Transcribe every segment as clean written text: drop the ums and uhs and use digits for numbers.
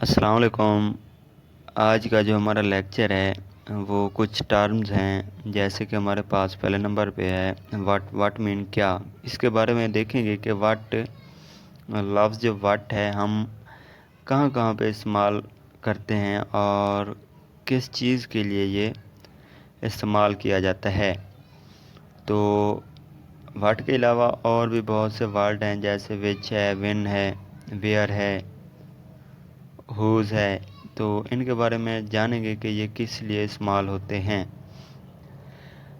السلام علیکم۔ آج کا جو ہمارا لیکچر ہے وہ کچھ ٹرمز ہیں، جیسے کہ ہمارے پاس پہلے نمبر پہ ہے واٹ مین کیا۔ اس کے بارے میں دیکھیں گے کہ واٹ لفظ جو واٹ ہے ہم کہاں کہاں پہ استعمال کرتے ہیں اور کس چیز کے لیے یہ استعمال کیا جاتا ہے۔ تو واٹ کے علاوہ اور بھی بہت سے ورڈ ہیں، جیسے وچ ہے، وین ہے، ویئر ہے، ہوز ہے۔ تو ان کے بارے میں جانیں گے کہ یہ کس لیے استعمال ہوتے ہیں۔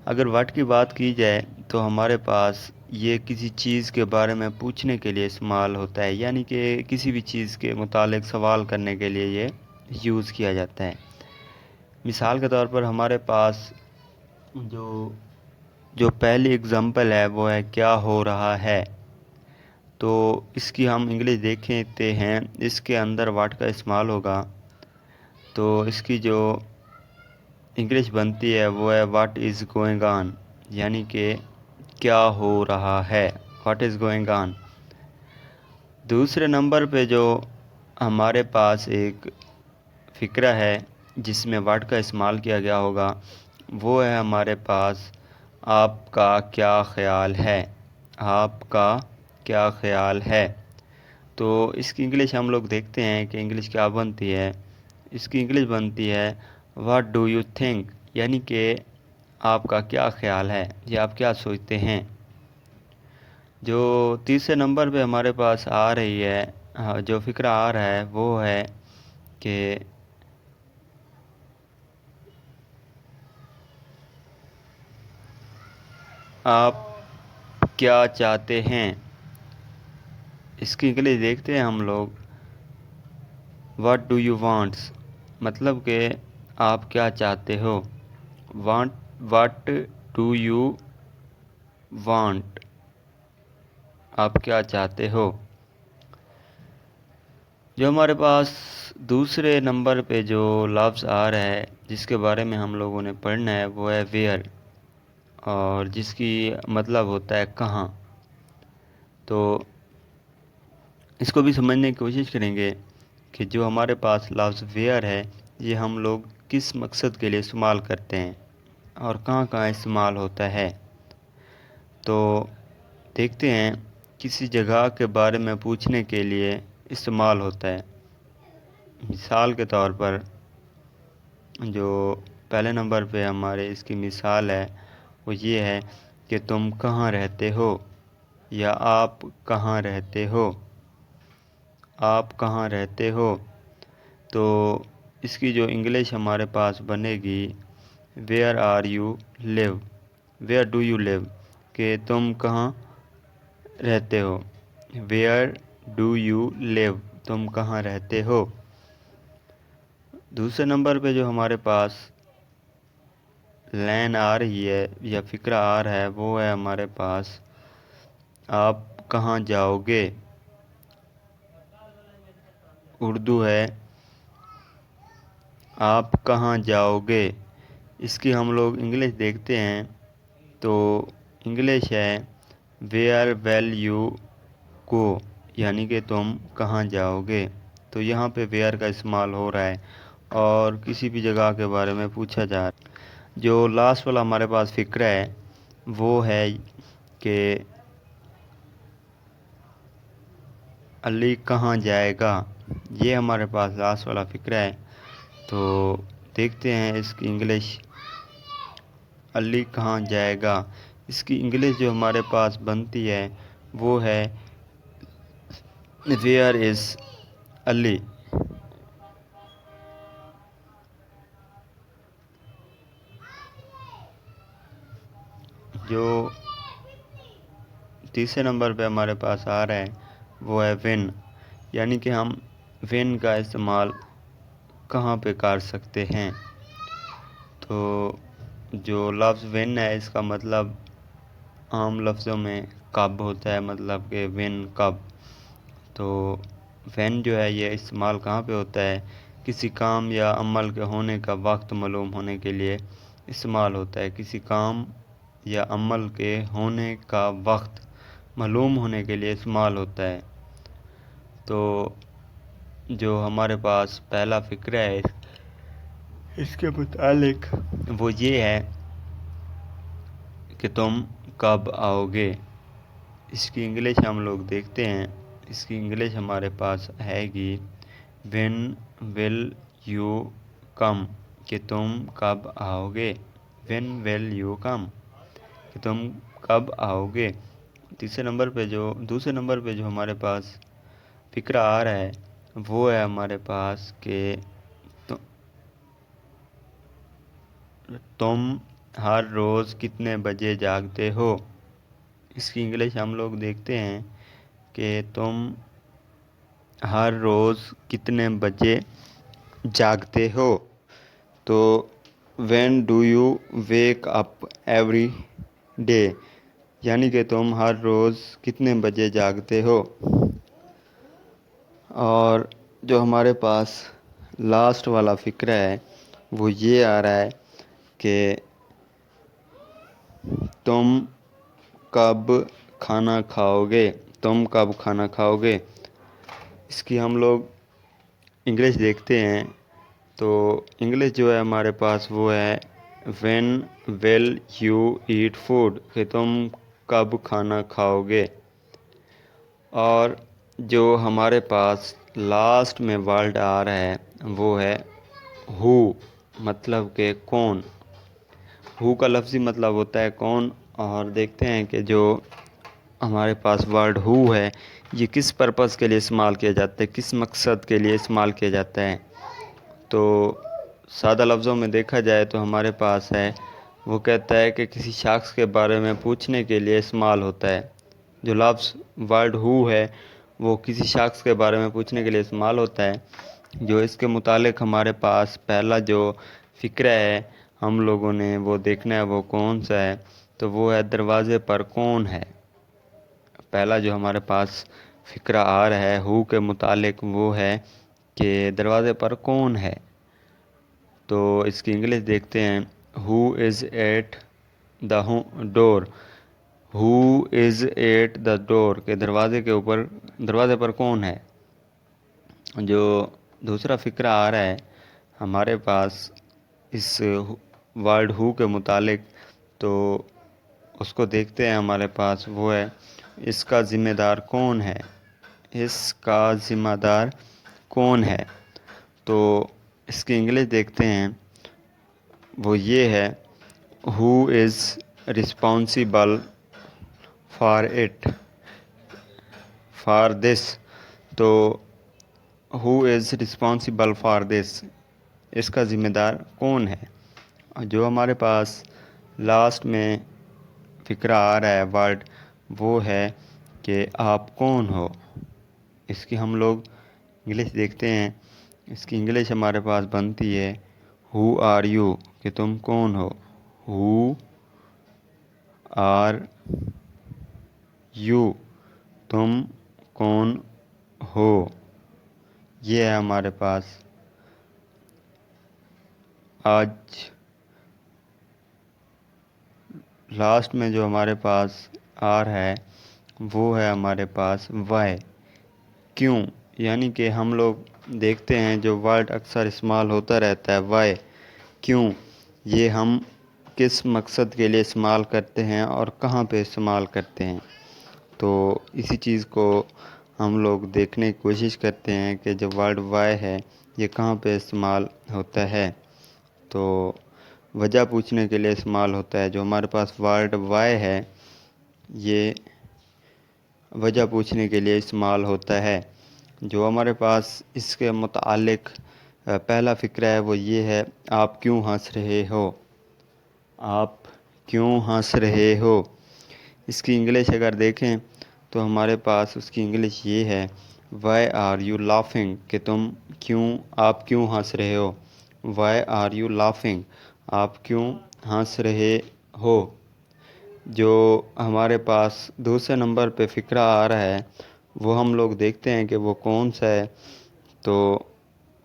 اگر واٹ کی بات کی جائے تو ہمارے پاس یہ کسی چیز کے بارے میں پوچھنے کے لیے استعمال ہوتا ہے، یعنی کہ کسی بھی چیز کے متعلق سوال کرنے کے لیے یہ یوز کیا جاتا ہے۔ مثال کے طور پر ہمارے پاس جو پہلی اگزامپل ہے وہ ہے کیا ہو رہا ہے۔ تو اس کی ہم انگلش دیکھتے ہیں، اس کے اندر واٹ کا استعمال ہوگا، تو اس کی جو انگلش بنتی ہے وہ ہے واٹ از گوئنگ آن، یعنی کہ کیا ہو رہا ہے، واٹ از گوئنگ آن۔ دوسرے نمبر پہ جو ہمارے پاس ایک فقرہ ہے جس میں واٹ کا استعمال کیا گیا ہوگا، وہ ہے ہمارے پاس آپ کا کیا خیال ہے، آپ کا کیا خیال ہے۔ تو اس کی انگلش ہم لوگ دیکھتے ہیں کہ انگلش کیا بنتی ہے۔ اس کی انگلش بنتی ہے واٹ ڈو یو تھنک، یعنی کہ آپ کا کیا خیال ہے یا آپ کیا سوچتے ہیں۔ جو تیسرے نمبر پہ ہمارے پاس آ رہی ہے، جو فقرہ آ رہا ہے وہ ہے کہ آپ کیا چاہتے ہیں۔ اس کی انگلش دیکھتے ہیں ہم لوگ واٹ ڈو یو وانٹس، مطلب کہ آپ کیا چاہتے ہو۔ واٹ ڈو یو وانٹ، آپ کیا چاہتے ہو۔ جو ہمارے پاس دوسرے نمبر پہ جو لفظ آ رہا ہے جس کے بارے میں ہم لوگوں نے پڑھنا ہے وہ ہے ویئر، اور جس کی مطلب ہوتا ہے کہاں۔ تو اس کو بھی سمجھنے کی کوشش کریں گے کہ جو ہمارے پاس لفظ ویئر ہے یہ ہم لوگ کس مقصد کے لیے استعمال کرتے ہیں اور کہاں کہاں استعمال ہوتا ہے۔ تو دیکھتے ہیں، کسی جگہ کے بارے میں پوچھنے کے لیے استعمال ہوتا ہے۔ مثال کے طور پر جو پہلے نمبر پہ ہمارے اس کی مثال ہے وہ یہ ہے کہ تم کہاں رہتے ہو یا آپ کہاں رہتے ہو، آپ کہاں رہتے ہو۔ تو اس کی جو انگلش ہمارے پاس بنے گی where are you live, where do you live, کہ تم کہاں رہتے ہو، ویئر ڈو یو لیو، تم کہاں رہتے ہو۔ دوسرے نمبر پہ جو ہمارے پاس لائن آ رہی ہے یا فقرہ آ رہا ہے وہ ہے ہمارے پاس آپ کہاں جاؤ گے۔ اردو ہے آپ کہاں جاؤ گے۔ اس کی ہم لوگ انگلش دیکھتے ہیں تو انگلش ہے ویئر ویل یو گو، یعنی کہ تم کہاں جاؤ گے۔ تو یہاں پہ ویئر کا استعمال ہو رہا ہے اور کسی بھی جگہ کے بارے میں پوچھا جا رہا ہے۔ جو لاسٹ والا ہمارے پاس فقرہ ہے وہ ہے کہ علی کہاں جائے گا، یہ ہمارے پاس لاسٹ والا فقرہ ہے۔ تو دیکھتے ہیں اس کی انگلش، علی کہاں جائے گا۔ اس کی انگلش جو ہمارے پاس بنتی ہے وہ ہے ویئر از علی۔ جو تیسرے نمبر پہ ہمارے پاس آ رہا ہے وہ ہے وین، یعنی کہ ہم وین کا استعمال کہاں پہ کر سکتے ہیں۔ تو جو لفظ وین ہے اس کا مطلب عام لفظوں میں کب ہوتا ہے، مطلب کہ وین کب۔ تو وین جو ہے یہ استعمال کہاں پہ ہوتا ہے، کسی کام یا عمل کے ہونے کا وقت معلوم ہونے کے لیے استعمال ہوتا ہے، کسی کام یا عمل کے ہونے کا وقت معلوم ہونے کے لیے استعمال ہوتا ہے۔ تو جو ہمارے پاس پہلا فقرہ ہے اس کے متعلق وہ یہ ہے کہ تم کب آؤ گے۔ اس کی انگلش ہم لوگ دیکھتے ہیں۔ اس کی انگلش ہمارے پاس ہے گی وین ول یو کم، کہ تم کب آؤ گے۔ وین ول یو کم، کہ تم کب آؤ گے۔ دوسرے نمبر پہ جو ہمارے پاس فقرہ آ رہا ہے وہ ہے ہمارے پاس کہ تم ہر روز کتنے بجے جاگتے ہو۔ اس کی انگلش ہم لوگ دیکھتے ہیں کہ تم ہر روز کتنے بجے جاگتے ہو۔ تو when do you wake up every day, یعنی کہ تم ہر روز کتنے بجے جاگتے ہو۔ اور جو ہمارے پاس لاسٹ والا فقرہ ہے وہ یہ آ رہا ہے کہ تم کب کھانا کھاؤ گے۔ تم کب کھانا کھاؤ گے۔ اس کی ہم لوگ انگلش دیکھتے ہیں تو انگلش جو ہے ہمارے پاس وہ ہے when will you eat food, کہ تم کب کھانا کھاؤ گے۔ اور جو ہمارے پاس لاسٹ میں ورڈ آ رہا ہے وہ ہے ہو، مطلب کہ کون۔ ہو کا لفظی مطلب ہوتا ہے کون، اور دیکھتے ہیں کہ جو ہمارے پاس ورڈ ہو ہے یہ کس پرپس کے لیے استعمال کیا جاتا ہے، کس مقصد کے لیے استعمال کیا جاتا ہے۔ تو سادہ لفظوں میں دیکھا جائے تو ہمارے پاس ہے وہ کہتا ہے کہ کسی شخص کے بارے میں پوچھنے کے لیے استعمال ہوتا ہے۔ جو لفظ ورڈ ہو ہے وہ کسی شخص کے بارے میں پوچھنے کے لیے استعمال ہوتا ہے۔ جو اس کے متعلق ہمارے پاس پہلا جو فقرہ ہے ہم لوگوں نے وہ دیکھنا ہے وہ کون سا ہے، تو وہ ہے دروازے پر کون ہے۔ پہلا جو ہمارے پاس فقرہ آ رہا ہے ہو کے متعلق وہ ہے کہ دروازے پر کون ہے۔ تو اس کی انگلش دیکھتے ہیں ہو از at the door. Who is at the ڈور، کہ دروازے پر کون ہے۔ جو دوسرا فقرہ آ رہا ہے ہمارے پاس اس ورڈ ہو کے متعلق، تو اس کو دیکھتے ہیں ہمارے پاس وہ ہے اس کا ذمہ دار کون ہے۔ اس کا ذمہ دار کون ہے۔ تو اس کی انگلش دیکھتے ہیں وہ یہ ہے ہو از رسپانسیبل فار دس۔ تو ہو از رسپانسیبل فار دس، اس کا ذمہ دار کون ہے۔ جو ہمارے پاس لاسٹ میں فقرہ آ رہا ہے ورڈ وہ ہے کہ آپ کون ہو۔ اس کی ہم لوگ انگلش دیکھتے ہیں۔ اس کی انگلش ہمارے پاس بنتی ہے ہو آر یو، کہ تم کون ہو۔ ہو آر یو، تم کون ہو۔ یہ ہے ہمارے پاس آج لاسٹ میں جو ہمارے پاس آ رہا ہے وہ ہے ہمارے پاس وائی، کیوں۔ یعنی کہ ہم لوگ دیکھتے ہیں جو ورڈ اکثر استعمال ہوتا رہتا ہے وائی، کیوں، یہ ہم کس مقصد کے لیے استعمال کرتے ہیں اور کہاں پہ استعمال کرتے ہیں۔ تو اسی چیز کو ہم لوگ دیکھنے کی کوشش کرتے ہیں کہ جو ورڈ وائی ہے یہ کہاں پہ استعمال ہوتا ہے۔ تو وجہ پوچھنے کے لیے استعمال ہوتا ہے۔ جو ہمارے پاس ورڈ وائی ہے یہ وجہ پوچھنے کے لیے استعمال ہوتا ہے۔ جو ہمارے پاس اس کے متعلق پہلا فقرہ ہے وہ یہ ہے آپ کیوں ہنس رہے ہو۔ آپ کیوں ہنس رہے ہو۔ اس کی انگلش اگر دیکھیں تو ہمارے پاس اس کی انگلش یہ ہے وائی آر یو لافنگ، کہ آپ کیوں ہنس رہے ہو۔ وائی آر یو لافنگ، آپ کیوں ہنس رہے ہو۔ جو ہمارے پاس دوسرے نمبر پہ فقرہ آ رہا ہے وہ ہم لوگ دیکھتے ہیں کہ وہ کون سا ہے۔ تو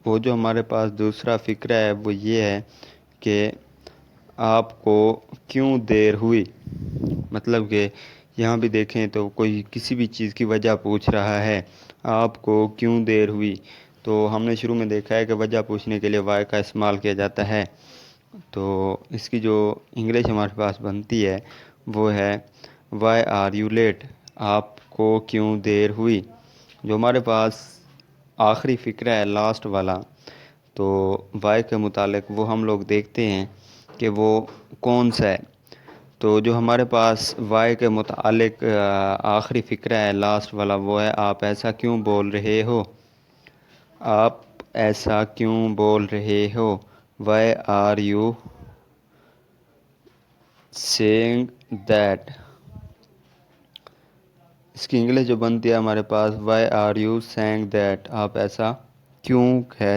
وہ جو ہمارے پاس دوسرا فقرہ ہے وہ یہ ہے کہ آپ کو کیوں دیر ہوئی۔ مطلب کہ یہاں بھی دیکھیں تو کوئی کسی بھی چیز کی وجہ پوچھ رہا ہے، آپ کو کیوں دیر ہوئی۔ تو ہم نے شروع میں دیکھا ہے کہ وجہ پوچھنے کے لیے وائی کا استعمال کیا جاتا ہے. تو اس کی جو انگلش ہمارے پاس بنتی ہے وہ ہے وائی آر یو لیٹ، آپ کو کیوں دیر ہوئی. جو ہمارے پاس آخری فقرہ ہے لاسٹ والا، تو وائی کے متعلق وہ ہم لوگ دیکھتے ہیں کہ وہ کون سا ہے. تو جو ہمارے پاس وائی کے متعلق آخری فقرہ ہے لاسٹ والا وہ ہے آپ ایسا کیوں بول رہے ہو. آپ ایسا کیوں بول رہے ہو. Why are you saying that. اس کی انگلش جو بنتی ہے ہمارے پاس why are you saying that, آپ ایسا کیوں ہے